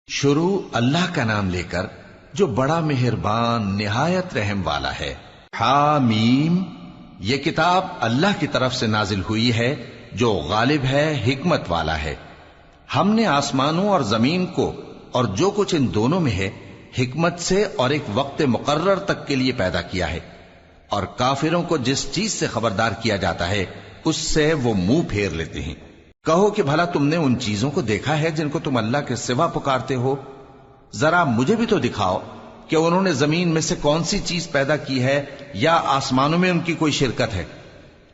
شروع اللہ کا نام لے کر جو بڑا مہربان نہایت رحم والا ہے۔ حامیم، یہ کتاب اللہ کی طرف سے نازل ہوئی ہے جو غالب ہے، حکمت والا ہے۔ ہم نے آسمانوں اور زمین کو اور جو کچھ ان دونوں میں ہے حکمت سے اور ایک وقت مقرر تک کے لیے پیدا کیا ہے، اور کافروں کو جس چیز سے خبردار کیا جاتا ہے اس سے وہ منہ پھیر لیتے ہیں۔ کہو کہ بھلا تم نے ان چیزوں کو دیکھا ہے جن کو تم اللہ کے سوا پکارتے ہو؟ ذرا مجھے بھی تو دکھاؤ کہ انہوں نے زمین میں سے کون سی چیز پیدا کی ہے یا آسمانوں میں ان کی کوئی شرکت ہے۔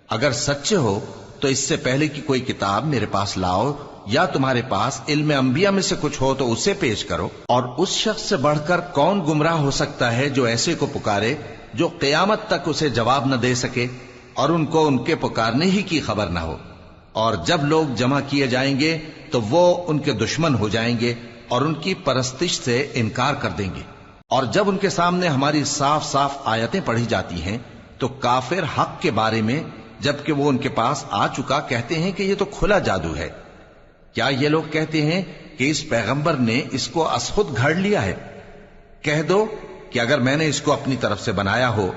اگر سچے ہو تو اس سے پہلے کی کوئی کتاب میرے پاس لاؤ، یا تمہارے پاس علم انبیاء میں سے کچھ ہو تو اسے پیش کرو۔ اور اس شخص سے بڑھ کر کون گمراہ ہو سکتا ہے جو ایسے کو پکارے جو قیامت تک اسے جواب نہ دے سکے اور ان کو ان کے پکارنے ہی کی خبر نہ ہو۔ اور جب لوگ جمع کیے جائیں گے تو وہ ان کے دشمن ہو جائیں گے اور ان کی پرستش سے انکار کر دیں گے۔ اور جب ان کے سامنے ہماری صاف صاف آیتیں پڑھی جاتی ہیں تو کافر حق کے بارے میں جبکہ وہ ان کے پاس آ چکا کہتے ہیں کہ یہ تو کھلا جادو ہے۔ کیا یہ لوگ کہتے ہیں کہ اس پیغمبر نے اس کو از خود گھڑ لیا ہے؟ کہہ دو کہ اگر میں نے اس کو اپنی طرف سے بنایا ہو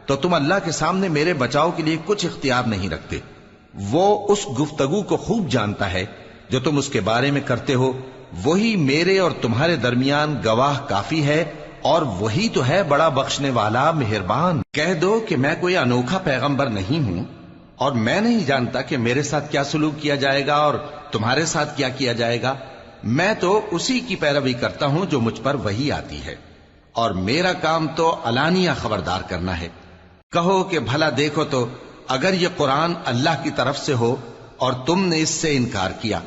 تو تم اللہ کے سامنے میرے بچاؤ کے لیے کچھ اختیار نہیں رکھتے۔ وہ اس گفتگو کو خوب جانتا ہے جو تم اس کے بارے میں کرتے ہو، وہی میرے اور تمہارے درمیان گواہ کافی ہے، اور وہی تو ہے بڑا بخشنے والا مہربان۔ کہہ دو کہ میں کوئی انوکھا پیغمبر نہیں ہوں، اور میں نہیں جانتا کہ میرے ساتھ کیا سلوک کیا جائے گا اور تمہارے ساتھ کیا کیا جائے گا۔ میں تو اسی کی پیروی کرتا ہوں جو مجھ پر وحی آتی ہے، اور میرا کام تو علانیہ خبردار کرنا ہے۔ کہو کہ بھلا دیکھو تو اگر یہ قرآن اللہ کی طرف سے ہو اور تم نے اس سے انکار کیا،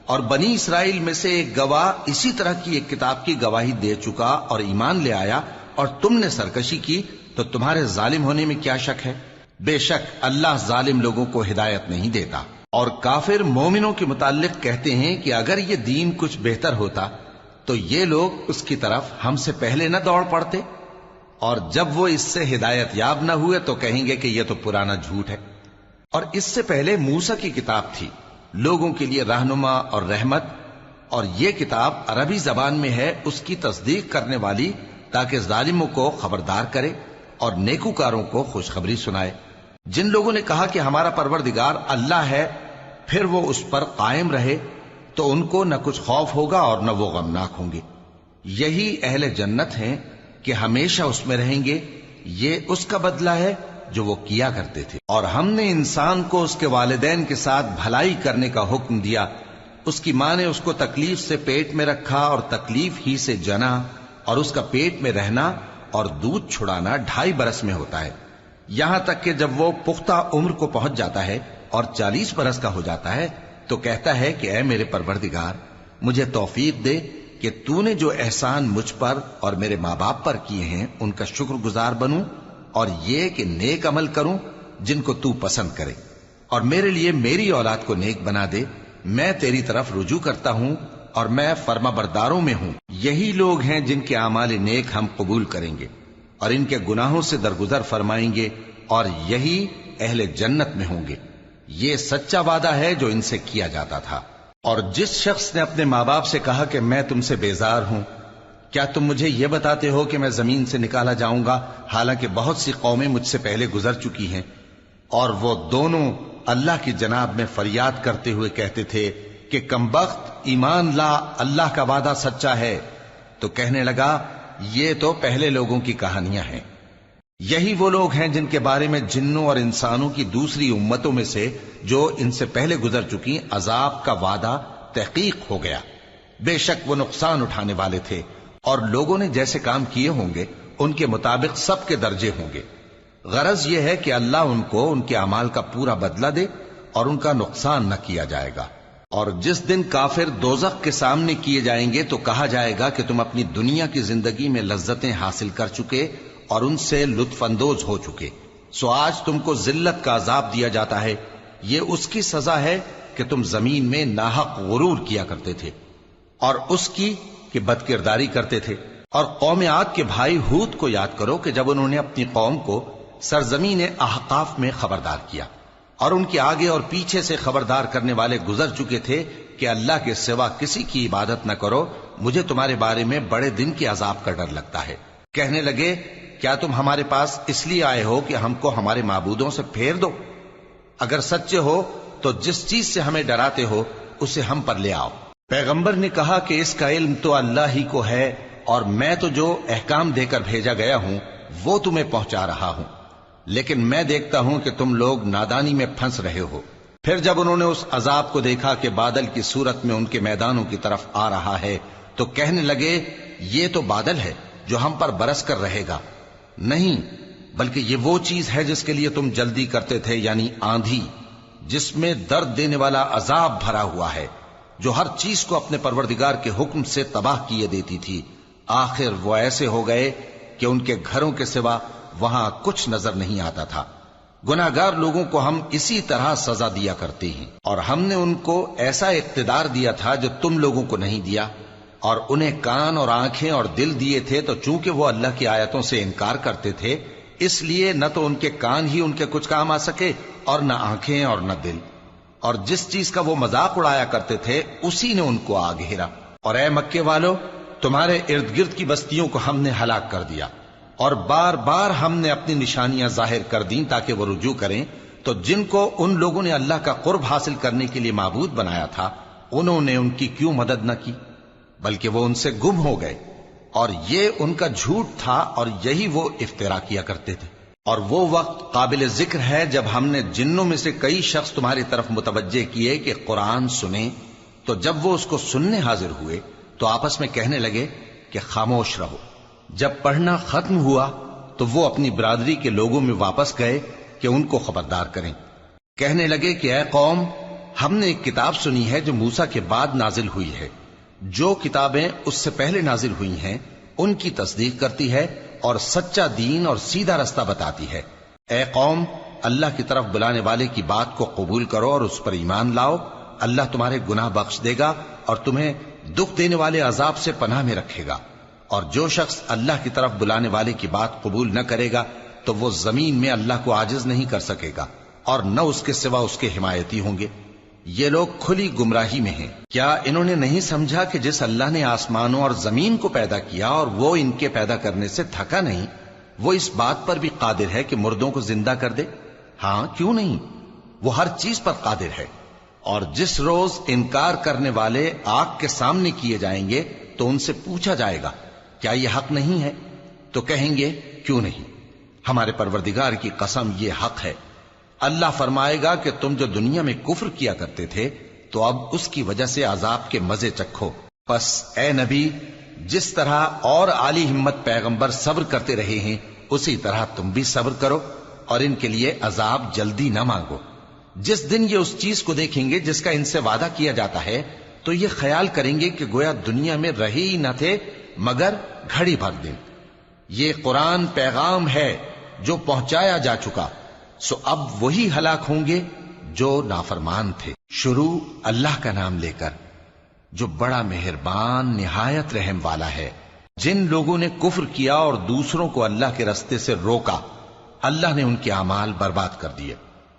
اور بنی اسرائیل میں سے ایک گواہ اسی طرح کی ایک کتاب کی گواہی دے چکا اور ایمان لے آیا، اور تم نے سرکشی کی، تو تمہارے ظالم ہونے میں کیا شک ہے؟ بے شک اللہ ظالم لوگوں کو ہدایت نہیں دیتا۔ اور کافر مومنوں کے متعلق کہتے ہیں کہ اگر یہ دین کچھ بہتر ہوتا تو یہ لوگ اس کی طرف ہم سے پہلے نہ دوڑ پڑتے، اور جب وہ اس سے ہدایت یاب نہ ہوئے تو کہیں گے کہ یہ تو پرانا جھوٹ ہے۔ اور اس سے پہلے موسیٰ کی کتاب تھی، لوگوں کے لیے رہنما اور رحمت، اور یہ کتاب عربی زبان میں ہے اس کی تصدیق کرنے والی، تاکہ ظالموں کو خبردار کرے اور نیکوکاروں کو خوشخبری سنائے۔ جن لوگوں نے کہا کہ ہمارا پروردگار اللہ ہے، پھر وہ اس پر قائم رہے تو ان کو نہ کچھ خوف ہوگا اور نہ وہ غمناک ہوں گے۔ یہی اہل جنت ہیں کہ ہمیشہ اس میں رہیں گے، یہ اس کا بدلہ ہے جو وہ کیا کرتے تھے۔ اور ہم نے انسان کو اس کے والدین کے ساتھ بھلائی کرنے کا حکم دیا۔ اس کی ماں نے اس کو تکلیف سے پیٹ میں رکھا اور تکلیف ہی سے جنا، اور اس کا پیٹ میں رہنا اور دودھ چھڑانا 2.5 برس میں ہوتا ہے، یہاں تک کہ جب وہ پختہ عمر کو پہنچ جاتا ہے اور 40 برس کا ہو جاتا ہے تو کہتا ہے کہ اے میرے پروردگار، مجھے توفیق دے کہ تو نے جو احسان مجھ پر اور میرے ماں باپ پر کیے ہیں ان کا شکر گزار بنوں، اور یہ کہ نیک عمل کروں جن کو تو پسند کرے، اور میرے لیے میری اولاد کو نیک بنا دے۔ میں تیری طرف رجوع کرتا ہوں اور میں فرما برداروں میں ہوں۔ یہی لوگ ہیں جن کے اعمال نیک ہم قبول کریں گے اور ان کے گناہوں سے درگزر فرمائیں گے، اور یہی اہل جنت میں ہوں گے۔ یہ سچا وعدہ ہے جو ان سے کیا جاتا تھا۔ اور جس شخص نے اپنے ماں باپ سے کہا کہ میں تم سے بیزار ہوں، کیا تم مجھے یہ بتاتے ہو کہ میں زمین سے نکالا جاؤں گا، حالانکہ بہت سی قومیں مجھ سے پہلے گزر چکی ہیں؟ اور وہ دونوں اللہ کی جناب میں فریاد کرتے ہوئے کہتے تھے کہ کمبخت، ایمان لا، اللہ کا وعدہ سچا ہے۔ تو کہنے لگا یہ تو پہلے لوگوں کی کہانیاں ہیں۔ یہی وہ لوگ ہیں جن کے بارے میں جنوں اور انسانوں کی دوسری امتوں میں سے جو ان سے پہلے گزر چکی عذاب کا وعدہ تحقیق ہو گیا۔ بے شک وہ نقصان اٹھانے والے تھے، اور لوگوں نے جیسے کام کیے ہوں گے ان کے مطابق سب کے درجے ہوں گے۔ غرض یہ ہے کہ اللہ ان کو ان کے اعمال کا پورا بدلہ دے اور ان کا نقصان نہ کیا جائے گا۔ اور جس دن کافر دوزخ کے سامنے کیے جائیں گے تو کہا جائے گا کہ تم اپنی دنیا کی زندگی میں لذتیں حاصل کر چکے اور ان سے لطف اندوز ہو چکے، سو آج تم کو ذلت کا عذاب دیا جاتا ہے۔ یہ اس کی سزا ہے کہ تم زمین میں ناحق غرور کیا کرتے تھے، اور اس کی کہ بد کرداری کرتے تھے۔ اور قوم عاد کے بھائی ہود کو یاد کرو کہ جب انہوں نے اپنی قوم کو سرزمین احقاف میں خبردار کیا، اور ان کے آگے اور پیچھے سے خبردار کرنے والے گزر چکے تھے کہ اللہ کے سوا کسی کی عبادت نہ کرو، مجھے تمہارے بارے میں بڑے دن کے عذاب کا ڈر لگتا ہے۔ کہنے لگے کیا تم ہمارے پاس اس لیے آئے ہو کہ ہم کو ہمارے معبودوں سے پھیر دو؟ اگر سچے ہو تو جس چیز سے ہمیں ڈراتے ہو اسے ہم پر لے آؤ۔ پیغمبر نے کہا کہ اس کا علم تو اللہ ہی کو ہے، اور میں تو جو احکام دے کر بھیجا گیا ہوں وہ تمہیں پہنچا رہا ہوں، لیکن میں دیکھتا ہوں کہ تم لوگ نادانی میں پھنس رہے ہو۔ پھر جب انہوں نے اس عذاب کو دیکھا کہ بادل کی صورت میں ان کے میدانوں کی طرف آ رہا ہے تو کہنے لگے یہ تو بادل ہے جو ہم پر برس کر رہے گا۔ نہیں، بلکہ یہ وہ چیز ہے جس کے لیے تم جلدی کرتے تھے، یعنی آندھی، جس میں درد دینے والا عذاب بھرا ہوا ہے، جو ہر چیز کو اپنے پروردگار کے حکم سے تباہ کیے دیتی تھی۔ آخر وہ ایسے ہو گئے کہ ان کے گھروں کے سوا وہاں کچھ نظر نہیں آتا تھا۔ گناہگار لوگوں کو ہم اسی طرح سزا دیا کرتے ہیں، اور ہم نے ان کو ایسا اقتدار دیا تھا جو تم لوگوں کو نہیں دیا، اور انہیں کان اور آنکھیں اور دل دیے تھے، تو چونکہ وہ اللہ کی آیتوں سے انکار کرتے تھے اس لیے نہ تو ان کے کان ہی ان کے کچھ کام آ سکے اور نہ آنکھیں اور نہ دل، اور جس چیز کا وہ مذاق اڑایا کرتے تھے اسی نے ان کو آ گھیرا۔ اور اے مکے والو، تمہارے ارد گرد کی بستیوں کو ہم نے ہلاک کر دیا، اور بار بار ہم نے اپنی نشانیاں ظاہر کر دیں تاکہ وہ رجوع کریں، تو جن کو ان لوگوں نے اللہ کا قرب حاصل کرنے کے لیے معبود بنایا تھا انہوں نے ان کی کیوں مدد نہ کی، بلکہ وہ ان سے گم ہو گئے، اور یہ ان کا جھوٹ تھا اور یہی وہ افترا کیا کرتے تھے۔ اور وہ وقت قابل ذکر ہے جب ہم نے جنوں میں سے کئی شخص تمہاری طرف متوجہ کیے کہ قرآن سنیں، تو جب وہ اس کو سننے حاضر ہوئے تو آپس میں کہنے لگے کہ خاموش رہو۔ جب پڑھنا ختم ہوا تو وہ اپنی برادری کے لوگوں میں واپس گئے کہ ان کو خبردار کریں۔ کہنے لگے کہ اے قوم، ہم نے ایک کتاب سنی ہے جو موسیٰ کے بعد نازل ہوئی ہے، جو کتابیں اس سے پہلے نازل ہوئی ہیں ان کی تصدیق کرتی ہے اور سچا دین اور سیدھا رستہ بتاتی ہے۔ اے قوم، اللہ کی طرف بلانے والے کی بات کو قبول کرو اور اس پر ایمان لاؤ، اللہ تمہارے گناہ بخش دے گا اور تمہیں دکھ دینے والے عذاب سے پناہ میں رکھے گا۔ اور جو شخص اللہ کی طرف بلانے والے کی بات قبول نہ کرے گا تو وہ زمین میں اللہ کو عاجز نہیں کر سکے گا، اور نہ اس کے سوا اس کے حمایتی ہوں گے۔ یہ لوگ کھلی گمراہی میں ہیں۔ کیا انہوں نے نہیں سمجھا کہ جس اللہ نے آسمانوں اور زمین کو پیدا کیا اور وہ ان کے پیدا کرنے سے تھکا نہیں، وہ اس بات پر بھی قادر ہے کہ مردوں کو زندہ کر دے؟ ہاں، کیوں نہیں، وہ ہر چیز پر قادر ہے۔ اور جس روز انکار کرنے والے آگ کے سامنے کیے جائیں گے تو ان سے پوچھا جائے گا کیا یہ حق نہیں ہے؟ تو کہیں گے کیوں نہیں، ہمارے پروردگار کی قسم یہ حق ہے۔ اللہ فرمائے گا کہ تم جو دنیا میں کفر کیا کرتے تھے تو اب اس کی وجہ سے عذاب کے مزے چکھو۔ پس اے نبی، جس طرح اور عالی ہمت پیغمبر صبر کرتے رہے ہیں اسی طرح تم بھی صبر کرو، اور ان کے لیے عذاب جلدی نہ مانگو۔ جس دن یہ اس چیز کو دیکھیں گے جس کا ان سے وعدہ کیا جاتا ہے تو یہ خیال کریں گے کہ گویا دنیا میں رہے ہی نہ تھے مگر گھڑی بھر دن۔ یہ قرآن پیغام ہے جو پہنچایا جا چکا، سو اب وہی ہلاک ہوں گے جو نافرمان تھے۔ شروع اللہ کا نام لے کر جو بڑا مہربان نہایت رحم والا ہے۔ جن لوگوں نے کفر کیا اور دوسروں کو اللہ کے رستے سے روکا، اللہ نے ان کے اعمال برباد کر دیے،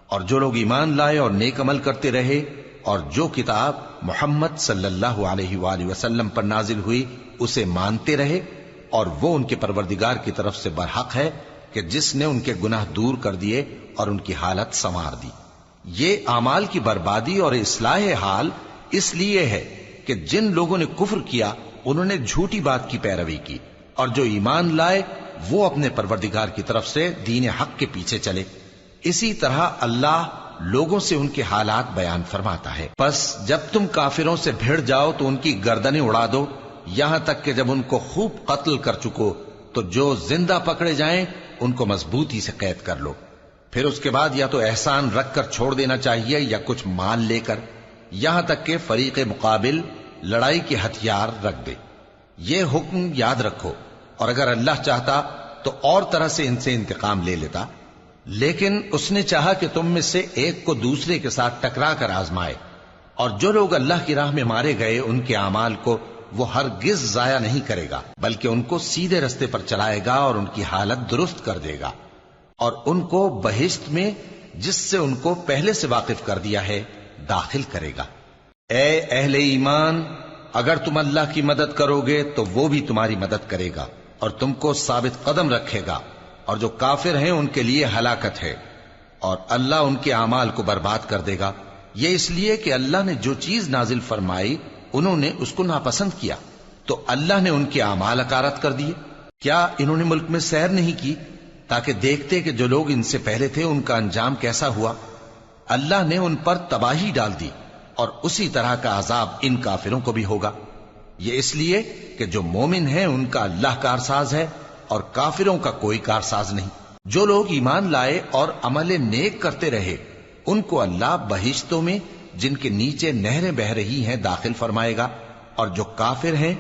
اور جو لوگ ایمان لائے اور نیک عمل کرتے رہے اور جو کتاب محمد صلی اللہ علیہ وآلہ وسلم پر نازل ہوئی اسے مانتے رہے، اور وہ ان کے پروردگار کی طرف سے برحق ہے کہ جس نے ان کے گناہ دور کر دیے اور ان کی حالت سنوار دی۔ یہ اعمال کی بربادی اور اصلاح حال اس لیے ہے کہ جن لوگوں نے کفر کیا انہوں نے جھوٹی بات کی پیروی کی، اور جو ایمان لائے وہ اپنے پروردگار کی طرف سے دین حق کے پیچھے چلے۔ اسی طرح اللہ لوگوں سے ان کے حالات بیان فرماتا ہے۔ پس جب تم کافروں سے بھیڑ جاؤ تو ان کی گردنیں اڑا دو، یہاں تک کہ جب ان کو خوب قتل کر چکو تو جو زندہ پکڑے جائیں ان کو مضبوطی سے قید کر لو۔ پھر اس کے بعد یا تو احسان رکھ کر چھوڑ دینا چاہیے یا کچھ مال لے کر، یہاں تک کہ فریق مقابل لڑائی کے ہتھیار رکھ دے۔ یہ حکم یاد رکھو، اور اگر اللہ چاہتا تو اور طرح سے ان سے انتقام لے لیتا، لیکن اس نے چاہا کہ تم میں سے ایک کو دوسرے کے ساتھ ٹکرا کر آزمائے، اور جو لوگ اللہ کی راہ میں مارے گئے ان کے اعمال کو وہ ہرگز ضائع نہیں کرے گا، بلکہ ان کو سیدھے رستے پر چلائے گا اور ان کی حالت درست کر دے گا، اور ان کو بہشت میں جس سے ان کو پہلے سے واقف کر دیا ہے داخل کرے گا۔ اے اہل ایمان، اگر تم اللہ کی مدد کرو گے تو وہ بھی تمہاری مدد کرے گا اور تم کو ثابت قدم رکھے گا، اور جو کافر ہیں ان کے لیے ہلاکت ہے، اور اللہ ان کے اعمال کو برباد کر دے گا۔ یہ اس لیے کہ اللہ نے جو چیز نازل فرمائی انہوں نے اس کو ناپسند کیا، تو اللہ نے ان کے اعمال اکارت کر دیے۔ کیا انہوں نے ملک میں سیر نہیں کی تاکہ دیکھتے کہ جو لوگ ان سے پہلے تھے ان کا انجام کیسا ہوا؟ اللہ نے ان پر تباہی ڈال دی، اور اسی طرح کا عذاب ان کافروں کو بھی ہوگا۔ یہ اس لیے کہ جو مومن ہیں ان کا اللہ کارساز ہے، اور کافروں کا کوئی کارساز نہیں۔ جو لوگ ایمان لائے اور عمل نیک کرتے رہے ان کو اللہ بہشتوں میں جن کے نیچے نہریں بہ رہی ہیں داخل فرمائے گا، اور جو کافر ہیں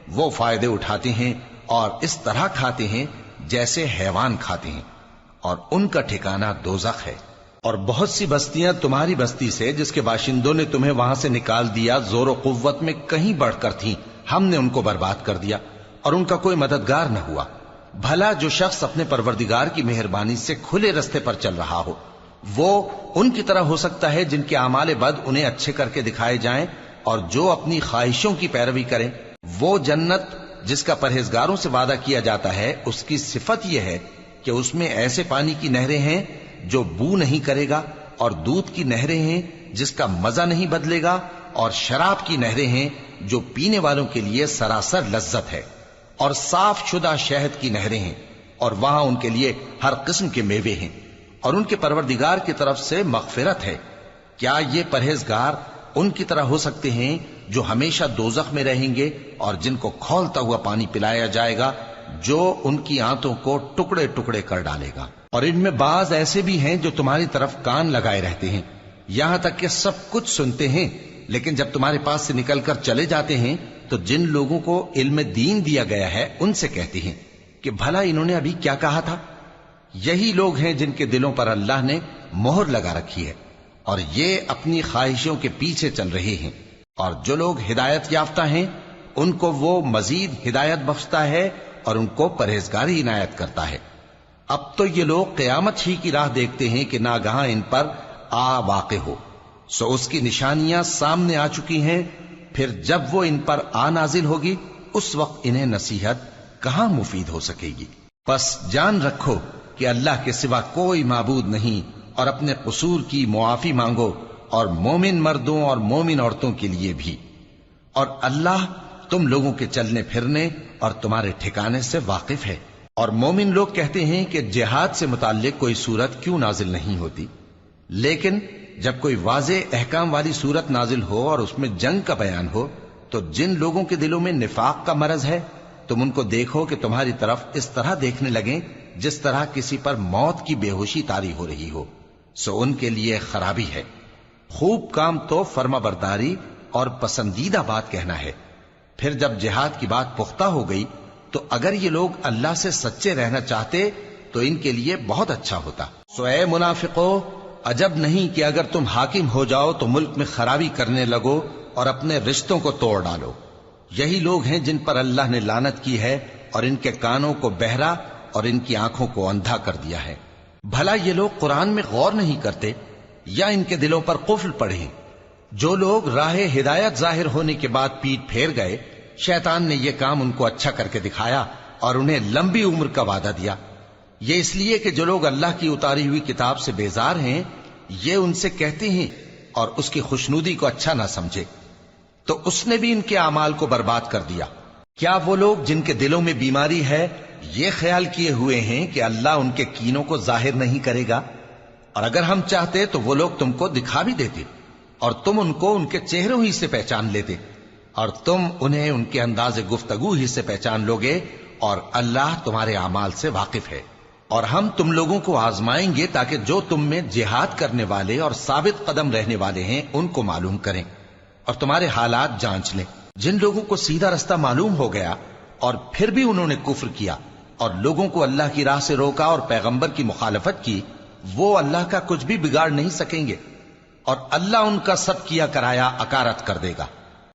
وہ فائدے اٹھاتے ہیں اور اس طرح کھاتے ہیں جیسے حیوان کھاتے ہیں، اور ان کا ٹھکانہ دوزخ ہے۔ اور بہت سی بستیاں تمہاری بستی سے جس کے باشندوں نے تمہیں وہاں سے نکال دیا زور و قوت میں کہیں بڑھ کر تھیں، ہم نے ان کو برباد کر دیا اور ان کا کوئی مددگار نہ ہوا۔ بھلا جو شخص اپنے پروردگار کی مہربانی سے کھلے رستے پر چل رہا ہو وہ ان کی طرح ہو سکتا ہے جن کے اعمال بد انہیں اچھے کر کے دکھائے جائیں، اور جو اپنی خواہشوں کی پیروی کریں۔ وہ جنت جس کا پرہیزگاروں سے وعدہ کیا جاتا ہے اس کی صفت یہ ہے کہ اس میں ایسے پانی کی نہریں ہیں جو بو نہیں کرے گا، اور دودھ کی نہریں ہیں جس کا مزہ نہیں بدلے گا، اور شراب کی نہریں ہیں جو پینے والوں کے لیے سراسر لذت ہے، اور صاف شدہ شہد کی نہریں ہیں، اور وہاں ان کے لیے ہر قسم کے میوے ہیں، اور ان کے پروردگار کی طرف سے مغفرت ہے۔ کیا یہ پرہیزگار ان کی طرح ہو سکتے ہیں جو ہمیشہ دوزخ میں رہیں گے اور جن کو کھولتا ہوا پانی پلایا جائے گا جو ان کی آنتوں کو ٹکڑے ٹکڑے کر ڈالے گا؟ اور ان میں بعض ایسے بھی ہیں جو تمہاری طرف کان لگائے رہتے ہیں، یہاں تک کہ سب کچھ سنتے ہیں، لیکن جب تمہارے پاس سے نکل کر چلے جاتے ہیں تو جن لوگوں کو علم دین دیا گیا ہے ان سے کہتے ہیں کہ بھلا انہوں نے ابھی کیا کہا تھا؟ یہی لوگ ہیں جن کے دلوں پر اللہ نے مہر لگا رکھی ہے، اور یہ اپنی خواہشوں کے پیچھے چل رہے ہیں۔ اور جو لوگ ہدایت یافتہ ہیں ان کو وہ مزید ہدایت بخشتا ہے اور ان کو پرہیزگاری عنایت کرتا ہے۔ اب تو یہ لوگ قیامت ہی کی راہ دیکھتے ہیں کہ ناگہاں ان پر آ واقع ہو، سو اس کی نشانیاں سامنے آ چکی ہیں، پھر جب وہ ان پر آ نازل ہوگی اس وقت انہیں نصیحت کہاں مفید ہو سکے گی۔ پس جان رکھو کہ اللہ کے سوا کوئی معبود نہیں، اور اپنے قصور کی معافی مانگو، اور مومن مردوں اور مومن عورتوں کے لیے بھی۔ اور اللہ تم لوگوں کے چلنے پھرنے اور تمہارے ٹھکانے سے واقف ہے۔ اور مومن لوگ کہتے ہیں کہ جہاد سے متعلق کوئی سورت کیوں نازل نہیں ہوتی، لیکن جب کوئی واضح احکام والی سورت نازل ہو اور اس میں جنگ کا بیان ہو تو جن لوگوں کے دلوں میں نفاق کا مرض ہے تم ان کو دیکھو کہ تمہاری طرف اس طرح دیکھنے لگیں جس طرح کسی پر موت کی بے ہوشی طاری ہو رہی ہو، سو ان کے لیے خرابی ہے۔ خوب کام تو فرما برداری اور پسندیدہ بات کہنا ہے۔ پھر جب جہاد کی بات پختہ ہو گئی تو اگر یہ لوگ اللہ سے سچے رہنا چاہتے تو ان کے لیے بہت اچھا ہوتا۔ سو اے منافقو، عجب نہیں کہ اگر تم حاکم ہو جاؤ تو ملک میں خرابی کرنے لگو اور اپنے رشتوں کو توڑ ڈالو۔ یہی لوگ ہیں جن پر اللہ نے لعنت کی ہے اور ان کے کانوں کو بہرا اور ان کی آنکھوں کو اندھا کر دیا ہے۔ بھلا یہ لوگ قرآن میں غور نہیں کرتے یا ان کے دلوں پر قفل پڑے ہیں؟ جو لوگ راہ ہدایت ظاہر ہونے کے بعد پیٹ پھیر گئے، شیطان نے یہ کام ان کو اچھا کر کے دکھایا اور انہیں لمبی عمر کا وعدہ دیا۔ یہ اس لیے کہ جو لوگ اللہ کی اتاری ہوئی کتاب سے بیزار ہیں یہ ان سے کہتے ہیں اور اس کی خوشنودی کو اچھا نہ سمجھے، تو اس نے بھی ان کے اعمال کو برباد کر دیا۔ کیا وہ لوگ جن کے دلوں میں بیماری ہے یہ خیال کیے ہوئے ہیں کہ اللہ ان کے کینوں کو ظاہر نہیں کرے گا؟ اور اگر ہم چاہتے تو وہ لوگ تم کو دکھا بھی دیتے اور تم ان کو ان کے چہروں ہی سے پہچان لیتے، اور تم انہیں ان کے انداز گفتگو ہی سے پہچان لوگے، اور اللہ تمہارے اعمال سے واقف ہے۔ اور ہم تم لوگوں کو آزمائیں گے تاکہ جو تم میں جہاد کرنے والے اور ثابت قدم رہنے والے ہیں ان کو معلوم کریں اور تمہارے حالات جانچ لیں۔ جن لوگوں کو سیدھا رستہ معلوم ہو گیا اور پھر بھی انہوں نے کفر کیا اور لوگوں کو اللہ کی راہ سے روکا اور پیغمبر کی مخالفت کی، وہ اللہ کا کچھ بھی بگاڑ نہیں سکیں گے، اور اللہ ان کا سب کیا کرایا اکارت کر دے گا۔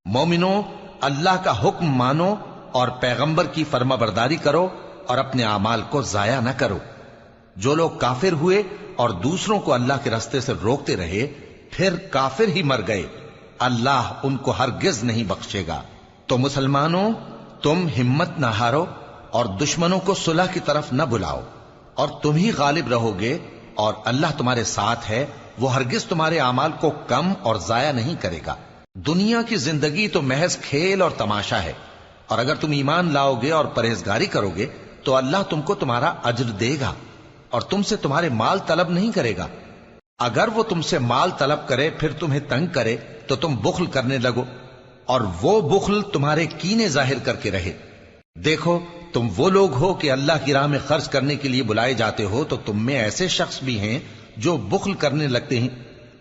مومنوں، اللہ کا حکم مانو اور پیغمبر کی فرما برداری کرو اور اپنے اعمال کو ضائع نہ کرو۔ جو لوگ کافر ہوئے اور دوسروں کو اللہ کے راستے سے روکتے رہے پھر کافر ہی مر گئے اللہ ان کو ہرگز نہیں بخشے گا۔ تو مسلمانوں، تم ہمت نہ ہارو اور دشمنوں کو صلح کی طرف نہ بلاؤ، اور تم ہی غالب رہو گے، اور اللہ تمہارے ساتھ ہے، وہ ہرگز تمہارے اعمال کو کم اور ضائع نہیں کرے گا۔ دنیا کی زندگی تو محض کھیل اور تماشا ہے، اور اگر تم ایمان لاؤ گے اور پرہیزگاری کرو گے تو اللہ تم کو تمہارا اجر دے گا، اور تم سے تمہارے مال طلب نہیں کرے گا۔ اگر وہ تم سے مال طلب کرے پھر تمہیں تنگ کرے تو تم بخل کرنے لگو، اور وہ بخل تمہارے کینے ظاہر کر کے رہے۔ دیکھو، تم وہ لوگ ہو کہ اللہ کی راہ میں خرچ کرنے کے لیے بلائے جاتے ہو، تو تم میں ایسے شخص بھی ہیں جو بخل کرنے لگتے ہیں،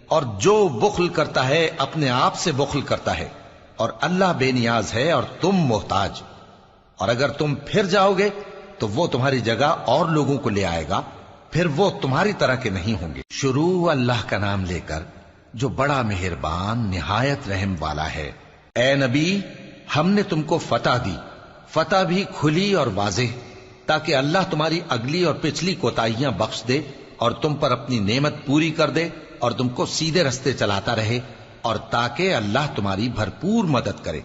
اور جو بخل کرتا ہے اپنے آپ سے بخل کرتا ہے، اور اللہ بے نیاز ہے اور تم محتاج۔ اور اگر تم پھر جاؤ گے تو وہ تمہاری جگہ اور لوگوں کو لے آئے گا، پھر وہ تمہاری طرح کے نہیں ہوں گے۔ شروع اللہ کا نام لے کر جو بڑا مہربان نہایت رحم والا ہے۔ اے نبی، ہم نے تم کو فتح دی، فتح بھی کھلی اور واضح، تاکہ اللہ تمہاری اگلی اور پچھلی کوتاہیاں بخش دے اور تم پر اپنی نعمت پوری کر دے اور تم کو سیدھے رستے چلاتا رہے، اور تاکہ اللہ تمہاری بھرپور مدد کرے۔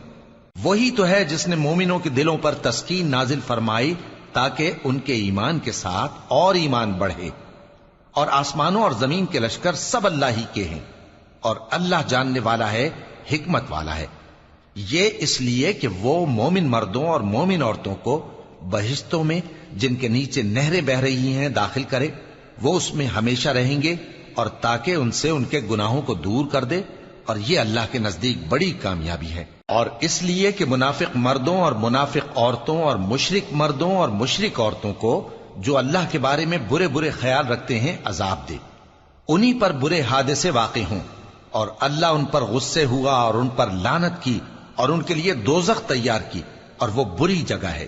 وہی تو ہے جس نے مومنوں کے دلوں پر تسکین نازل فرمائی تاکہ ان کے ایمان کے ساتھ اور ایمان بڑھے۔ اور آسمانوں اور زمین کے لشکر سب اللہ ہی کے ہیں، اور اللہ جاننے والا ہے، حکمت والا ہے۔ یہ اس لیے کہ وہ مومن مردوں اور مومن عورتوں کو بہشتوں میں جن کے نیچے نہریں بہ رہی ہیں داخل کرے، وہ اس میں ہمیشہ رہیں گے، اور تاکہ ان سے ان کے گناہوں کو دور کر دے، اور یہ اللہ کے نزدیک بڑی کامیابی ہے۔ اور اس لیے کہ منافق مردوں اور منافق عورتوں اور مشرک مردوں اور مشرک عورتوں کو جو اللہ کے بارے میں برے برے خیال رکھتے ہیں عذاب دے، انہی پر برے حادثے واقع ہوں، اور اللہ ان پر غصے ہوا اور ان پر لعنت کی اور ان کے لیے دوزخ تیار کی، اور وہ بری جگہ ہے۔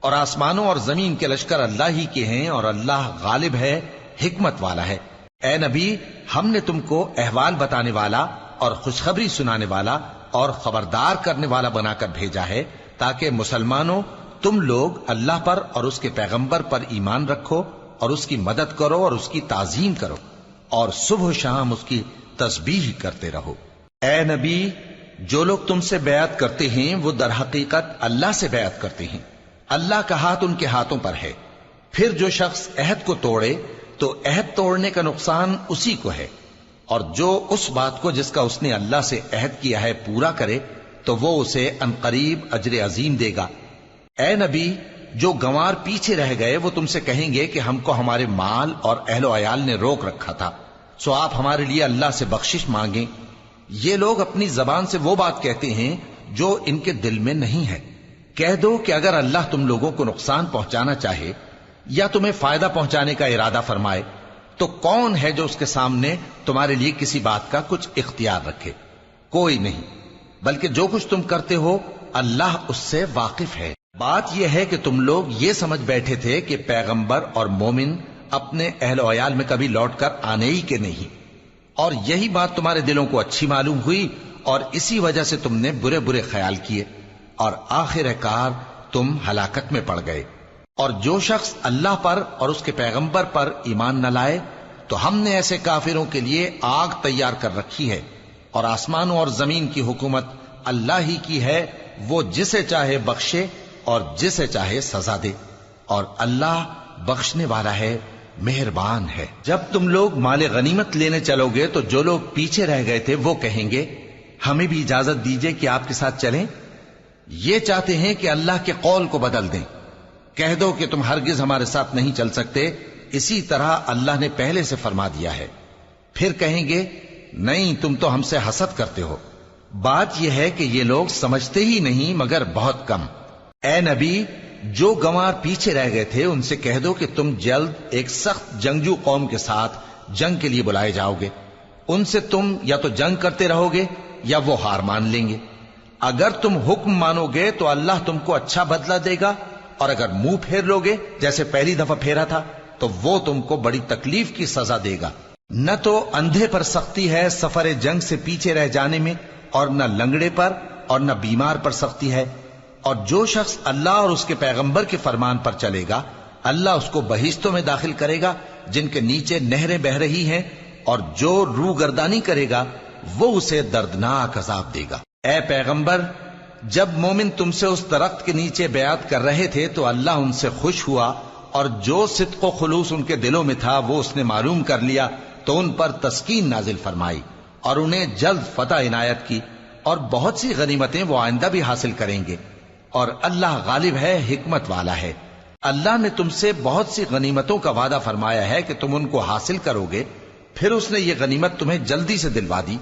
اور آسمانوں اور زمین کے لشکر اللہ ہی کے ہیں، اور اللہ غالب ہے، حکمت والا ہے۔ اے نبی، ہم نے تم کو احوال بتانے والا اور خوشخبری سنانے والا اور خبردار کرنے والا بنا کر بھیجا ہے، تاکہ مسلمانوں تم لوگ اللہ پر اور اس کے پیغمبر پر ایمان رکھو اور اس کی مدد کرو اور اس کی تعظیم کرو، اور صبح و شام اس کی تسبیح کرتے رہو۔ اے نبی، جو لوگ تم سے بیعت کرتے ہیں وہ در حقیقت اللہ سے بیعت کرتے ہیں، اللہ کا ہاتھ ان کے ہاتھوں پر ہے۔ پھر جو شخص عہد کو توڑے تو عہد توڑنے کا نقصان اسی کو ہے، اور جو اس بات کو جس کا اس نے اللہ سے عہد کیا ہے پورا کرے تو وہ اسے عنقریب اجر عظیم دے گا۔ اے نبی، جو گنوار پیچھے رہ گئے وہ تم سے کہیں گے کہ ہم کو ہمارے مال اور اہل و عیال نے روک رکھا تھا، سو آپ ہمارے لیے اللہ سے بخشش مانگیں۔ یہ لوگ اپنی زبان سے وہ بات کہتے ہیں جو ان کے دل میں نہیں ہے۔ کہہ دو کہ اگر اللہ تم لوگوں کو نقصان پہنچانا چاہے یا تمہیں فائدہ پہنچانے کا ارادہ فرمائے تو کون ہے جو اس کے سامنے تمہارے لیے کسی بات کا کچھ اختیار رکھے؟ کوئی نہیں، بلکہ جو کچھ تم کرتے ہو اللہ اس سے واقف ہے۔ بات یہ ہے کہ تم لوگ یہ سمجھ بیٹھے تھے کہ پیغمبر اور مومن اپنے اہل و عیال میں کبھی لوٹ کر آنے ہی کے نہیں، اور یہی بات تمہارے دلوں کو اچھی معلوم ہوئی اور اسی وجہ سے تم نے برے برے خیال کیے، اور آخر کار تم ہلاکت میں پڑ گئے۔ اور جو شخص اللہ پر اور اس کے پیغمبر پر ایمان نہ لائے تو ہم نے ایسے کافروں کے لیے آگ تیار کر رکھی ہے، اور آسمانوں اور زمین کی حکومت اللہ ہی کی ہے، وہ جسے چاہے بخشے اور جسے چاہے سزا دے، اور اللہ بخشنے والا ہے، مہربان ہے۔ جب تم لوگ مال غنیمت لینے چلو گے تو جو لوگ پیچھے رہ گئے تھے وہ کہیں گے ہمیں بھی اجازت دیجئے کہ آپ کے ساتھ چلیں، یہ چاہتے ہیں کہ اللہ کے قول کو بدل دیں۔ کہہ دو کہ تم ہرگز ہمارے ساتھ نہیں چل سکتے، اسی طرح اللہ نے پہلے سے فرما دیا ہے۔ پھر کہیں گے نہیں، تم تو ہم سے حسد کرتے ہو۔ بات یہ ہے کہ یہ لوگ سمجھتے ہی نہیں مگر بہت کم۔ اے نبی، جو گنوار پیچھے رہ گئے تھے ان سے کہہ دو کہ تم جلد ایک سخت جنگجو قوم کے ساتھ جنگ کے لیے بلائے جاؤ گے، ان سے تم یا تو جنگ کرتے رہو گے یا وہ ہار مان لیں گے۔ اگر تم حکم مانو گے تو اللہ تم کو اچھا بدلہ دے گا، اور اگر منہ پھیر لو گے جیسے پہلی دفعہ پھیرا تھا تو وہ تم کو بڑی تکلیف کی سزا دے گا۔ نہ تو اندھے پر سختی ہے سفر جنگ سے پیچھے رہ جانے میں، اور نہ لنگڑے پر اور نہ بیمار پر سختی ہے۔ اور جو شخص اللہ اور اس کے پیغمبر کے فرمان پر چلے گا اللہ اس کو بہشتوں میں داخل کرے گا جن کے نیچے نہریں بہ رہی ہیں، اور جو روگردانی کرے گا وہ اسے دردناک عذاب دے گا۔ اے پیغمبر، جب مومن تم سے اس درخت کے نیچے بیعت کر رہے تھے تو اللہ ان سے خوش ہوا، اور جو صدق و خلوص ان کے دلوں میں تھا وہ اس نے معلوم کر لیا، تو ان پر تسکین نازل فرمائی اور انہیں جلد فتح عنایت کی، اور بہت سی غنیمتیں وہ آئندہ بھی حاصل کریں گے، اور اللہ غالب ہے، حکمت والا ہے۔ اللہ نے تم سے بہت سی غنیمتوں کا وعدہ فرمایا ہے کہ تم ان کو حاصل کرو گے، پھر اس نے یہ غنیمت تمہیں جلدی سے دلوا دی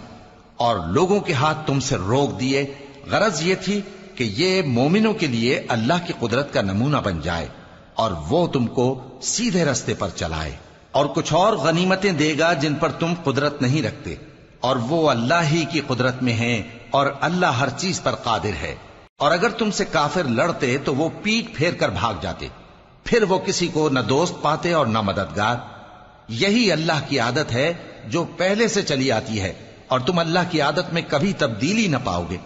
اور لوگوں کے ہاتھ تم سے روک دیے۔ غرض یہ تھی کہ یہ مومنوں کے لیے اللہ کی قدرت کا نمونہ بن جائے اور وہ تم کو سیدھے رستے پر چلائے، اور کچھ اور غنیمتیں دے گا جن پر تم قدرت نہیں رکھتے، اور وہ اللہ ہی کی قدرت میں ہیں، اور اللہ ہر چیز پر قادر ہے۔ اور اگر تم سے کافر لڑتے تو وہ پیٹ پھیر کر بھاگ جاتے، پھر وہ کسی کو نہ دوست پاتے اور نہ مددگار۔ یہی اللہ کی عادت ہے جو پہلے سے چلی آتی ہے، اور تم اللہ کی عادت میں کبھی تبدیلی نہ پاؤ گے۔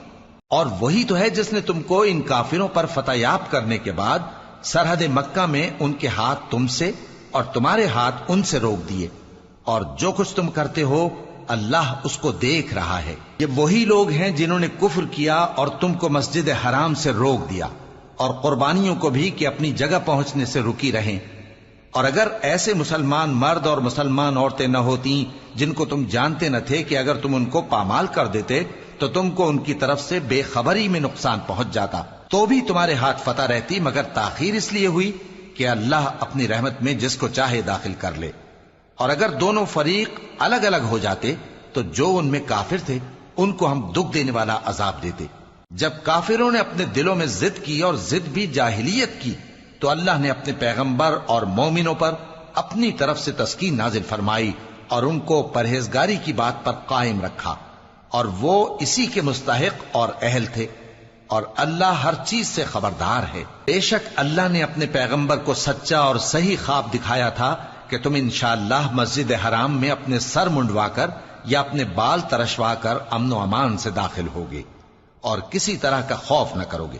اور وہی تو ہے جس نے تم کو ان کافروں پر فتح یاب کرنے کے بعد سرحد مکہ میں ان کے ہاتھ تم سے اور تمہارے ہاتھ ان سے روک دیے، اور جو کچھ تم کرتے ہو اللہ اس کو دیکھ رہا ہے۔ یہ وہی لوگ ہیں جنہوں نے کفر کیا اور تم کو مسجد حرام سے روک دیا، اور قربانیوں کو بھی کہ اپنی جگہ پہنچنے سے رکی رہیں۔ اور اگر ایسے مسلمان مرد اور مسلمان عورتیں نہ ہوتی جن کو تم جانتے نہ تھے کہ اگر تم ان کو پامال کر دیتے تو تم کو ان کی طرف سے بے خبری میں نقصان پہنچ جاتا، تو بھی تمہارے ہاتھ فتح رہتی، مگر تاخیر اس لیے ہوئی کہ اللہ اپنی رحمت میں جس کو چاہے داخل کر لے۔ اور اگر دونوں فریق الگ الگ ہو جاتے تو جو ان میں کافر تھے ان کو ہم دکھ دینے والا عذاب دیتے۔ جب کافروں نے اپنے دلوں میں ضد کی، اور ضد بھی جاہلیت کی، تو اللہ نے اپنے پیغمبر اور مومنوں پر اپنی طرف سے تسکین نازل فرمائی اور ان کو پرہیزگاری کی بات پر قائم رکھا، اور وہ اسی کے مستحق اور اہل تھے، اور اللہ ہر چیز سے خبردار ہے۔ بے شک اللہ نے اپنے پیغمبر کو سچا اور صحیح خواب دکھایا تھا کہ تم انشاءاللہ مسجد حرام میں اپنے سر منڈوا کر یا اپنے بال ترشوا کر امن و امان سے داخل ہوگے، اور کسی طرح کا خوف نہ کرو گے۔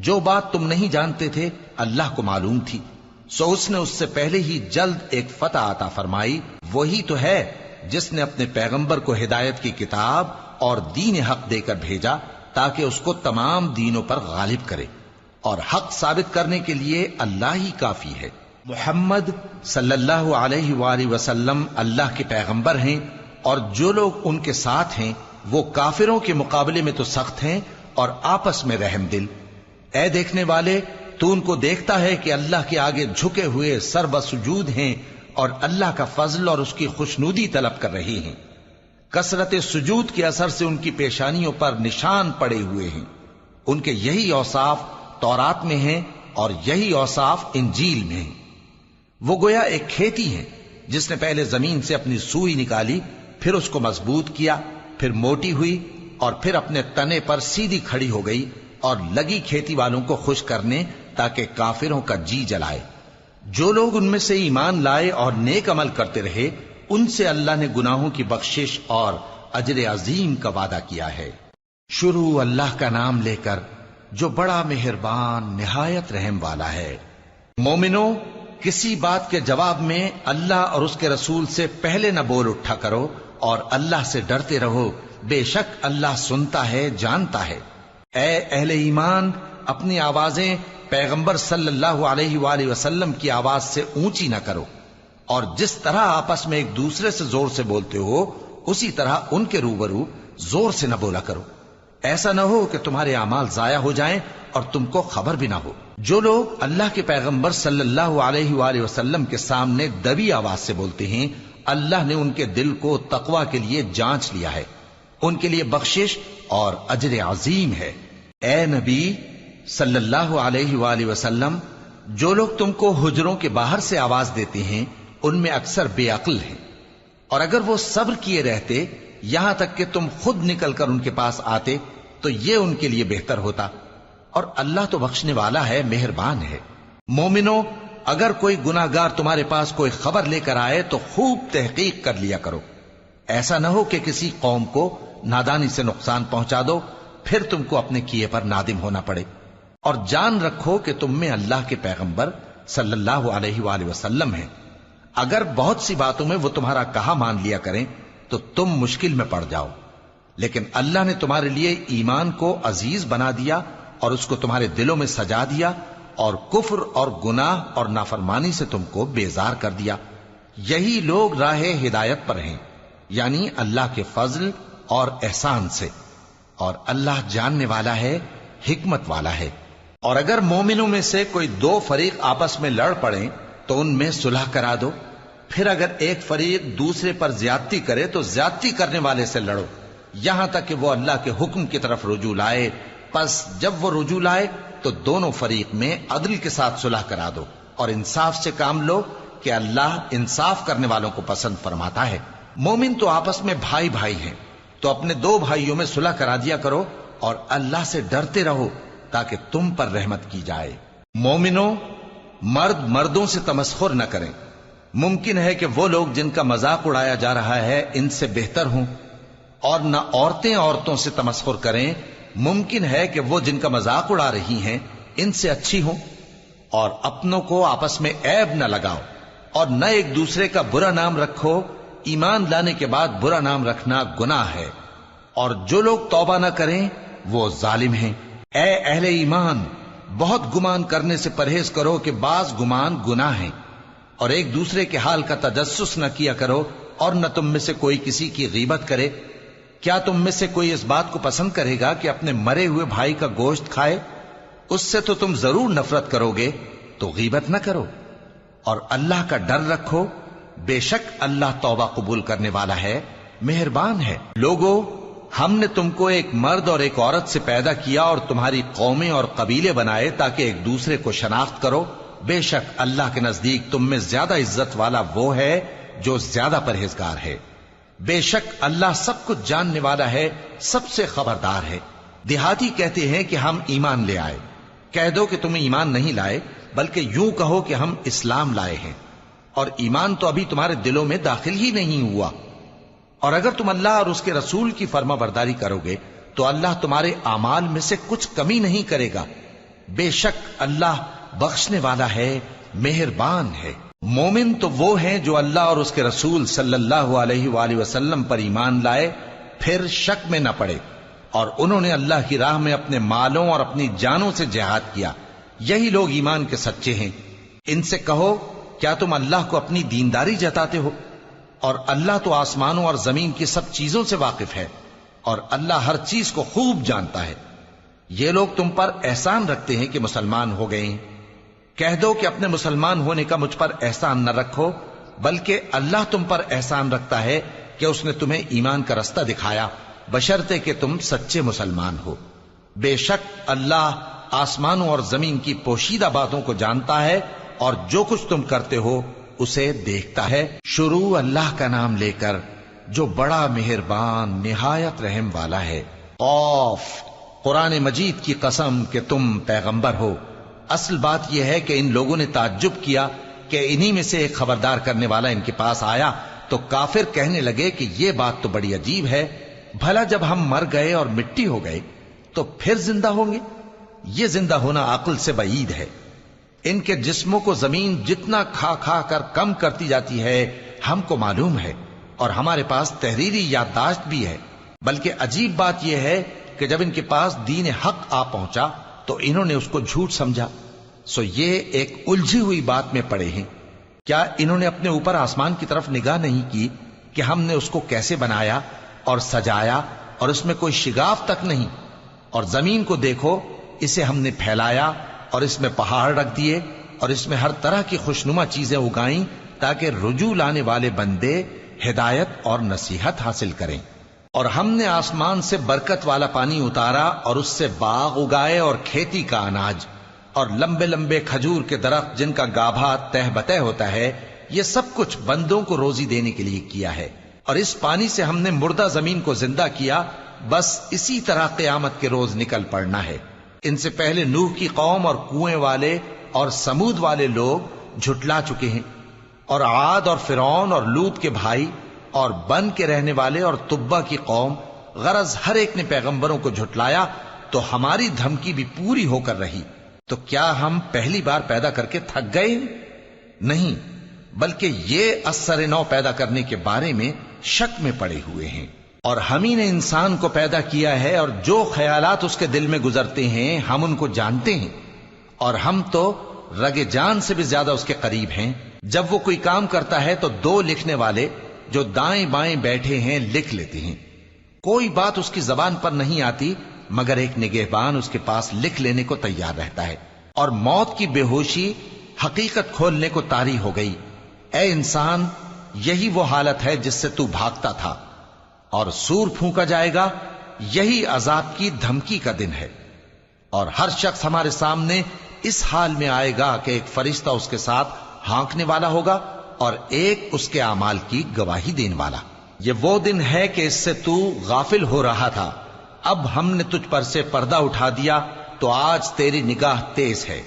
جو بات تم نہیں جانتے تھے اللہ کو معلوم تھی، سو اس نے اس سے پہلے ہی جلد ایک فتح عطا فرمائی۔ وہی تو ہے جس نے اپنے پیغمبر کو ہدایت کی کتاب اور دین حق دے کر بھیجا تاکہ اس کو تمام دینوں پر غالب کرے، اور حق ثابت کرنے کے لیے اللہ ہی کافی ہے۔ محمد صلی اللہ علیہ وآلہ وسلم اللہ کے پیغمبر ہیں، اور جو لوگ ان کے ساتھ ہیں وہ کافروں کے مقابلے میں تو سخت ہیں اور آپس میں رحم دل۔ اے دیکھنے والے، تو ان کو دیکھتا ہے کہ اللہ کے آگے جھکے ہوئے سر بسجود ہیں اور اللہ کا فضل اور اس کی خوشنودی طلب کر رہے ہیں۔ کثرت سجود کے اثر سے ان کی پیشانیوں پر نشان پڑے ہوئے ہیں۔ ان کے یہی اوصاف تورات میں ہیں اور یہی اوصاف انجیل میں ہیں۔ وہ گویا ایک کھیتی ہے جس نے پہلے زمین سے اپنی سوئی نکالی، پھر اس کو مضبوط کیا، پھر موٹی ہوئی، اور پھر اپنے تنے پر سیدھی کھڑی ہو گئی، اور لگی کھیتی والوں کو خوش کرنے تاکہ کافروں کا جی جلائے۔ جو لوگ ان میں سے ایمان لائے اور نیک عمل کرتے رہے ان سے اللہ نے گناہوں کی بخشش اور اجر عظیم کا وعدہ کیا ہے۔ شروع اللہ کا نام لے کر جو بڑا مہربان نہایت رحم والا ہے۔ مومنو، کسی بات کے جواب میں اللہ اور اس کے رسول سے پہلے نہ بول اٹھا کرو، اور اللہ سے ڈرتے رہو، بے شک اللہ سنتا ہے، جانتا ہے۔ اے اہل ایمان، اپنی آوازیں پیغمبر صلی اللہ علیہ وآلہ وسلم کی آواز سے اونچی نہ کرو، اور جس طرح آپس میں ایک دوسرے سے زور سے بولتے ہو اسی طرح ان کے روبرو زور سے نہ بولا کرو، ایسا نہ ہو کہ تمہارے اعمال ضائع ہو جائیں اور تم کو خبر بھی نہ ہو۔ جو لوگ اللہ کے پیغمبر صلی اللہ علیہ وآلہ وسلم کے سامنے دبی آواز سے بولتے ہیں، اللہ نے ان کے دل کو تقوی کے لیے جانچ لیا ہے، ان کے لیے بخشش اور اجر عظیم ہے۔ اے نبی صلی اللہ علیہ وآلہ وسلم، جو لوگ تم کو حجروں کے باہر سے آواز دیتے ہیں ان میں اکثر بے عقل ہیں، اور اگر وہ صبر کیے رہتے یہاں تک کہ تم خود نکل کر ان کے پاس آتے تو یہ ان کے لیے بہتر ہوتا، اور اللہ تو بخشنے والا ہے، مہربان ہے۔ مومنو، اگر کوئی گناہ گار تمہارے پاس کوئی خبر لے کر آئے تو خوب تحقیق کر لیا کرو، ایسا نہ ہو کہ کسی قوم کو نادانی سے نقصان پہنچا دو پھر تم کو اپنے کیے پر نادم ہونا پڑے۔ اور جان رکھو کہ تم میں اللہ کے پیغمبر صلی اللہ علیہ وآلہ وسلم ہیں، اگر بہت سی باتوں میں وہ تمہارا کہا مان لیا کریں تو تم مشکل میں پڑ جاؤ، لیکن اللہ نے تمہارے لیے ایمان کو عزیز بنا دیا اور اس کو تمہارے دلوں میں سجا دیا اور کفر اور گناہ اور نافرمانی سے تم کو بیزار کر دیا. یہی لوگ راہ ہدایت پر ہیں، یعنی اللہ کے فضل اور احسان سے، اور اللہ جاننے والا ہے، حکمت والا ہے. اور اگر مومنوں میں سے کوئی دو فریق آپس میں لڑ پڑیں تو ان میں صلح کرا دو. پھر اگر ایک فریق دوسرے پر زیادتی کرے تو زیادتی کرنے والے سے لڑو یہاں تک کہ وہ اللہ کے حکم کی طرف رجوع لائے. پس جب وہ رجوع لائے تو دونوں فریق میں عدل کے ساتھ صلح کرا دو اور انصاف سے کام لو کہ اللہ انصاف کرنے والوں کو پسند فرماتا ہے. مومن تو آپس میں بھائی بھائی ہیں، تو اپنے دو بھائیوں میں صلح کرا دیا کرو اور اللہ سے ڈرتے رہو تاکہ تم پر رحمت کی جائے. مومنوں، مرد مردوں سے تمسخر نہ کریں. ممکن ہے کہ وہ لوگ جن کا مذاق اڑایا جا رہا ہے ان سے بہتر ہوں، اور نہ عورتیں عورتوں سے تمسخر کریں. ممکن ہے کہ وہ جن کا مذاق اڑا رہی ہیں ان سے اچھی ہوں. اور اپنوں کو آپس میں عیب نہ لگاؤ اور نہ ایک دوسرے کا برا نام رکھو. ایمان لانے کے بعد برا نام رکھنا گناہ ہے، اور جو لوگ توبہ نہ کریں وہ ظالم ہیں. اے اہل ایمان، بہت گمان کرنے سے پرہیز کرو کہ بعض گمان گناہ ہیں، اور ایک دوسرے کے حال کا تجسس نہ کیا کرو، اور نہ تم میں سے کوئی کسی کی غیبت کرے. کیا تم میں سے کوئی اس بات کو پسند کرے گا کہ اپنے مرے ہوئے بھائی کا گوشت کھائے؟ اس سے تو تم ضرور نفرت کرو گے، تو غیبت نہ کرو اور اللہ کا ڈر رکھو. بے شک اللہ توبہ قبول کرنے والا ہے، مہربان ہے. لوگو، ہم نے تم کو ایک مرد اور ایک عورت سے پیدا کیا اور تمہاری قومیں اور قبیلے بنائے تاکہ ایک دوسرے کو شناخت کرو. بے شک اللہ کے نزدیک تم میں زیادہ عزت والا وہ ہے جو زیادہ پرہیزگار ہے. بے شک اللہ سب کچھ جاننے والا ہے، سب سے خبردار ہے. دیہاتی کہتے ہیں کہ ہم ایمان لے آئے. کہہ دو کہ تم ایمان نہیں لائے، بلکہ یوں کہو کہ ہم اسلام لائے ہیں، اور ایمان تو ابھی تمہارے دلوں میں داخل ہی نہیں ہوا. اور اگر تم اللہ اور اس کے رسول کی فرما برداری کرو گے تو اللہ تمہارے اعمال میں سے کچھ کمی نہیں کرے گا. بے شک اللہ بخشنے والا ہے، مہربان ہے. مومن تو وہ ہیں جو اللہ اور اس کے رسول صلی اللہ علیہ وآلہ وسلم پر ایمان لائے، پھر شک میں نہ پڑے، اور انہوں نے اللہ کی راہ میں اپنے مالوں اور اپنی جانوں سے جہاد کیا. یہی لوگ ایمان کے سچے ہیں. ان سے کہو، کیا تم اللہ کو اپنی دینداری جتاتے ہو؟ اور اللہ تو آسمانوں اور زمین کی سب چیزوں سے واقف ہے، اور اللہ ہر چیز کو خوب جانتا ہے. یہ لوگ تم پر احسان رکھتے ہیں کہ مسلمان ہو گئے ہیں. کہہ دو کہ اپنے مسلمان ہونے کا مجھ پر احسان نہ رکھو، بلکہ اللہ تم پر احسان رکھتا ہے کہ اس نے تمہیں ایمان کا رستہ دکھایا، بشرطے کہ تم سچے مسلمان ہو. بے شک اللہ آسمانوں اور زمین کی پوشیدہ باتوں کو جانتا ہے، اور جو کچھ تم کرتے ہو اسے دیکھتا ہے. شروع اللہ کا نام لے کر جو بڑا مہربان نہایت رحم والا ہے. قاف، قرآن مجید کی قسم کہ تم پیغمبر ہو. اصل بات یہ ہے کہ ان لوگوں نے تعجب کیا کہ انہی میں سے ایک خبردار کرنے والا ان کے پاس آیا تو کافر کہنے لگے کہ یہ بات تو بڑی عجیب ہے. بھلا جب ہم مر گئے اور مٹی ہو گئے تو پھر زندہ ہوں گے؟ یہ زندہ ہونا عقل سے بعید ہے. ان کے جسموں کو زمین جتنا کھا کھا کر کم کرتی جاتی ہے ہم کو معلوم ہے، اور ہمارے پاس تحریری یادداشت بھی ہے. بلکہ عجیب بات یہ ہے کہ جب ان کے پاس دین حق آ پہنچا تو انہوں نے اس کو جھوٹ سمجھا. سو یہ ایک الجھی ہوئی بات میں پڑے ہیں. کیا انہوں نے اپنے اوپر آسمان کی طرف نگاہ نہیں کی کہ ہم نے اس کو کیسے بنایا اور سجایا، اور اس میں کوئی شگاف تک نہیں؟ اور زمین کو دیکھو، اسے ہم نے پھیلایا اور اس میں پہاڑ رکھ دیے اور اس میں ہر طرح کی خوشنما چیزیں اگائیں تاکہ رجوع لانے والے بندے ہدایت اور نصیحت حاصل کریں. اور ہم نے آسمان سے برکت والا پانی اتارا اور اس سے باغ اگائے اور کھیتی کا اناج اور لمبے لمبے کھجور کے درخت جن کا گابھا تہ بتہ ہوتا ہے. یہ سب کچھ بندوں کو روزی دینے کے لیے کیا ہے. اور اس پانی سے ہم نے مردہ زمین کو زندہ کیا. بس اسی طرح قیامت کے روز نکل پڑنا ہے. ان سے پہلے نوح کی قوم اور کنویں والے اور سمود والے لوگ جھٹلا چکے ہیں، اور عاد اور فرعون اور لوط کے بھائی اور بن کے رہنے والے اور تبا کی قوم، غرض ہر ایک نے پیغمبروں کو جھٹلایا تو ہماری دھمکی بھی پوری ہو کر رہی. تو کیا ہم پہلی بار پیدا کر کے تھک گئے؟ نہیں، بلکہ یہ اثر نو پیدا کرنے کے بارے میں شک میں پڑے ہوئے ہیں. اور ہم ہی نے انسان کو پیدا کیا ہے، اور جو خیالات اس کے دل میں گزرتے ہیں ہم ان کو جانتے ہیں، اور ہم تو رگ جان سے بھی زیادہ اس کے قریب ہیں۔ جب وہ کوئی کام کرتا ہے تو دو لکھنے والے جو دائیں بائیں بیٹھے ہیں لکھ لیتے ہیں۔ کوئی بات اس کی زبان پر نہیں آتی مگر ایک نگہبان اس کے پاس لکھ لینے کو تیار رہتا ہے۔ اور موت کی بے ہوشی حقیقت کھولنے کو طاری ہو گئی۔ اے انسان، یہی وہ حالت ہے جس سے تو بھاگتا تھا، اور سور پھونکا جائے گا، یہی عذاب کی دھمکی کا دن ہے۔ اور ہر شخص ہمارے سامنے اس حال میں آئے گا کہ ایک فرشتہ اس کے ساتھ ہانکنے والا ہوگا اور ایک اس کے اعمال کی گواہی دینے والا۔ یہ وہ دن ہے کہ اس سے تو غافل ہو رہا تھا، اب ہم نے تجھ پر سے پردہ اٹھا دیا تو آج تیری نگاہ تیز ہے۔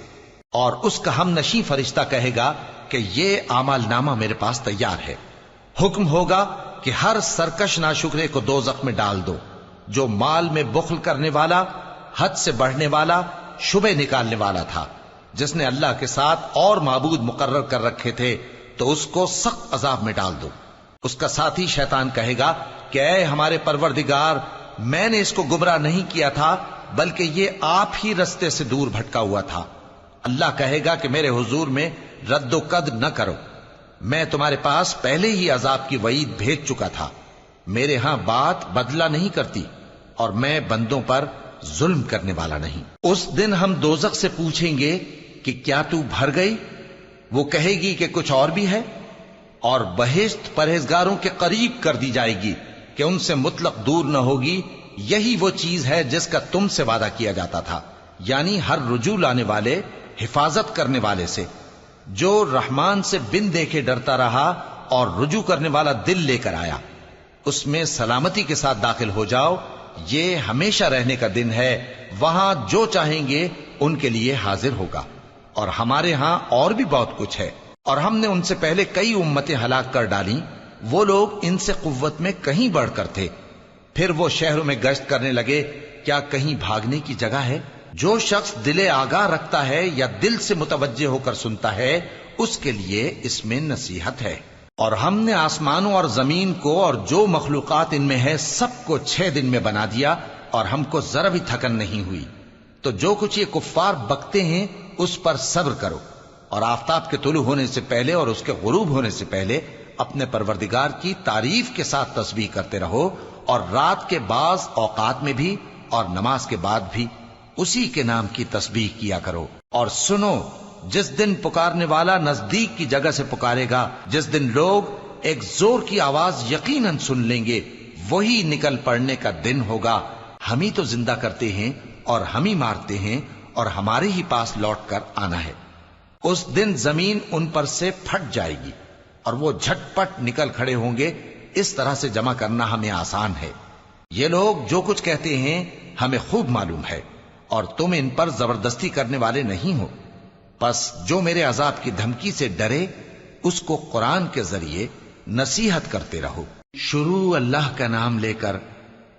اور اس کا ہم نشیں فرشتہ کہے گا کہ یہ اعمال نامہ میرے پاس تیار ہے۔ حکم ہوگا کہ ہر سرکش ناشکرے کو دوزخ میں ڈال دو، جو مال میں بخل کرنے والا، حد سے بڑھنے والا، شبہ نکالنے والا تھا، جس نے اللہ کے ساتھ اور معبود مقرر کر رکھے تھے، تو اس کو سخت عذاب میں ڈال دو۔ اس کا ساتھی شیطان کہے گا کہ اے ہمارے پروردگار، میں نے اس کو گمراہ نہیں کیا تھا بلکہ یہ آپ ہی رستے سے دور بھٹکا ہوا تھا۔ اللہ کہے گا کہ میرے حضور میں رد و قد نہ کرو، میں تمہارے پاس پہلے ہی عذاب کی وعید بھیج چکا تھا۔ میرے ہاں بات بدلہ نہیں کرتی، اور میں بندوں پر ظلم کرنے والا نہیں۔ اس دن ہم دوزخ سے پوچھیں گے کہ کیا تو بھر گئی؟ وہ کہے گی کہ کچھ اور بھی ہے۔ اور بہشت پرہیزگاروں کے قریب کر دی جائے گی کہ ان سے مطلق دور نہ ہوگی۔ یہی وہ چیز ہے جس کا تم سے وعدہ کیا جاتا تھا، یعنی ہر رجوع لانے والے، حفاظت کرنے والے سے، جو رحمان سے بن دیکھے ڈرتا رہا اور رجوع کرنے والا دل لے کر آیا، اس میں سلامتی کے ساتھ داخل ہو جاؤ۔ یہ ہمیشہ رہنے کا دن ہے، وہاں جو چاہیں گے ان کے لیے حاضر ہوگا۔ اور ہمارے ہاں اور بھی بہت کچھ ہے، اور ہم نے ان سے پہلے کئی امتیں ہلاک کر ڈالیں، وہ لوگ ان سے قوت میں کہیں بڑھ کر تھے۔ پھر وہ شہروں میں گشت کرنے لگے، کیا کہیں بھاگنے کی جگہ ہے؟ جو شخص دل آگاہ رکھتا ہے یا دل سے متوجہ ہو کر سنتا ہے، اس کے لیے اس میں نصیحت ہے۔ اور ہم نے آسمانوں اور زمین کو اور جو مخلوقات ان میں ہے سب کو 6 دن میں بنا دیا، اور ہم کو ذرا بھی تھکن نہیں ہوئی۔ تو جو کچھ یہ کفار بکتے ہیں اس پر صبر کرو، اور آفتاب کے طلوع ہونے سے پہلے اور اس کے غروب ہونے سے پہلے اپنے پروردگار کی تعریف کے ساتھ تسبیح کرتے رہو، اور رات کے بعض اوقات میں بھی اور نماز کے بعد بھی اسی کے نام کی تسبیح کیا کرو۔ اور سنو، جس دن پکارنے والا نزدیک کی جگہ سے پکارے گا، جس دن لوگ ایک زور کی آواز یقیناً سن لیں گے، وہی نکل پڑنے کا دن ہوگا۔ ہم ہی تو زندہ کرتے ہیں اور ہم ہی مارتے ہیں، اور ہمارے ہی پاس لوٹ کر آنا ہے۔ اس دن زمین ان پر سے پھٹ جائے گی، اور وہ جھٹ پٹ نکل کھڑے ہوں گے۔ اس طرح سے جمع کرنا ہمیں آسان ہے۔ یہ لوگ جو کچھ کہتے ہیں ہمیں خوب معلوم ہے، اور تم ان پر زبردستی کرنے والے نہیں ہو۔ پس جو میرے عذاب کی دھمکی سے ڈرے، اس کو قرآن کے ذریعے نصیحت کرتے رہو۔ شروع اللہ کا نام لے کر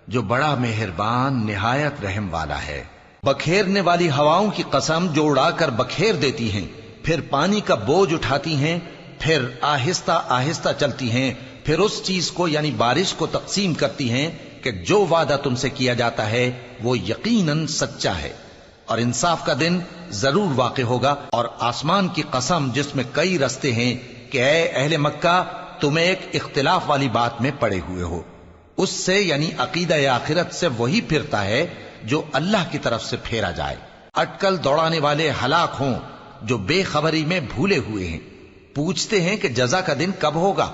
جو بڑا مہربان نہایت رحم والا ہے۔ بکھیرنے والی ہواؤں کی قسم جو اڑا کر بکھیر دیتی ہیں، پھر پانی کا بوجھ اٹھاتی ہیں، پھر آہستہ آہستہ چلتی ہیں، پھر اس چیز کو یعنی بارش کو تقسیم کرتی ہیں کہ جو وعدہ تم سے کیا جاتا ہے وہ یقیناً سچا ہے، اور انصاف کا دن ضرور واقع ہوگا۔ اور آسمان کی قسم جس میں کئی رستے ہیں کہ اے اہل مکہ، تم ایک اختلاف والی بات میں پڑے ہوئے ہو، اس سے یعنی عقیدہ آخرت سے وہی پھرتا ہے جو اللہ کی طرف سے پھیرا جائے۔ اٹکل دوڑانے والے ہلاک ہوں جو بے خبری میں بھولے ہوئے ہیں۔ پوچھتے ہیں کہ جزا کا دن کب ہوگا؟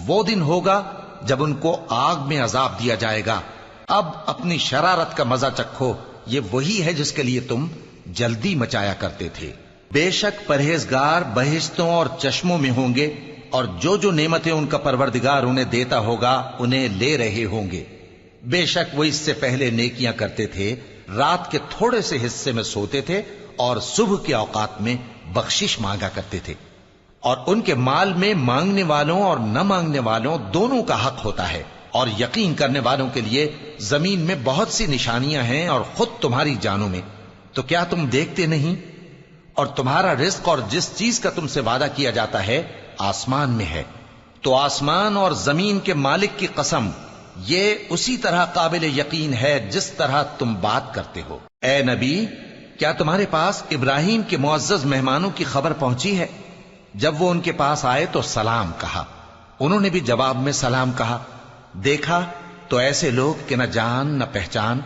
وہ دن ہوگا جب ان کو آگ میں عذاب دیا جائے گا۔ اب اپنی شرارت کا مزہ چکھو، یہ وہی ہے جس کے لیے تم جلدی مچایا کرتے تھے۔ بے شک پرہیزگار بہشتوں اور چشموں میں ہوں گے، اور جو جو نعمتیں ان کا پروردگار انہیں دیتا ہوگا انہیں لے رہے ہوں گے۔ بے شک وہ اس سے پہلے نیکیاں کرتے تھے، رات کے تھوڑے سے حصے میں سوتے تھے اور صبح کے اوقات میں بخشش مانگا کرتے تھے۔ اور ان کے مال میں مانگنے والوں اور نہ مانگنے والوں دونوں کا حق ہوتا ہے۔ اور یقین کرنے والوں کے لیے زمین میں بہت سی نشانیاں ہیں، اور خود تمہاری جانوں میں۔ تو کیا تم دیکھتے نہیں؟ اور تمہارا رزق اور جس چیز کا تم سے وعدہ کیا جاتا ہے آسمان میں ہے۔ تو آسمان اور زمین کے مالک کی قسم یہ اسی طرح قابل یقین ہے جس طرح تم بات کرتے ہو۔ اے نبی، کیا تمہارے پاس ابراہیم کے معزز مہمانوں کی خبر پہنچی ہے؟ جب وہ ان کے پاس آئے تو سلام کہا، انہوں نے بھی جواب میں سلام کہا۔ دیکھا تو ایسے لوگ کہ نہ جان نہ پہچان۔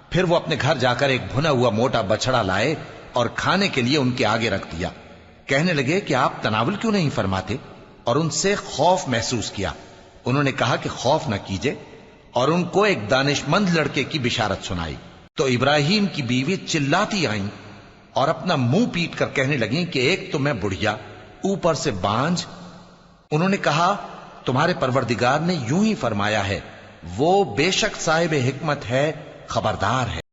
پھر وہ اپنے گھر جا کر ایک بھنا ہوا موٹا بچڑا لائے اور کھانے کے لیے ان کے آگے رکھ دیا۔ کہنے لگے کہ آپ تناول کیوں نہیں فرماتے؟ اور ان سے خوف محسوس کیا۔ انہوں نے کہا کہ خوف نہ کیجے، اور ان کو ایک دانش مند لڑکے کی بشارت سنائی۔ تو ابراہیم کی بیوی چلاتی آئیں اور اپنا منہ پیٹ کر کہنے لگیں کہ ایک تو میں بڑھیا، اوپر سے بانجھ۔ انہوں نے کہا تمہارے پروردگار نے یوں ہی فرمایا ہے، وہ بے شک صاحب حکمت ہے، خبردار ہے۔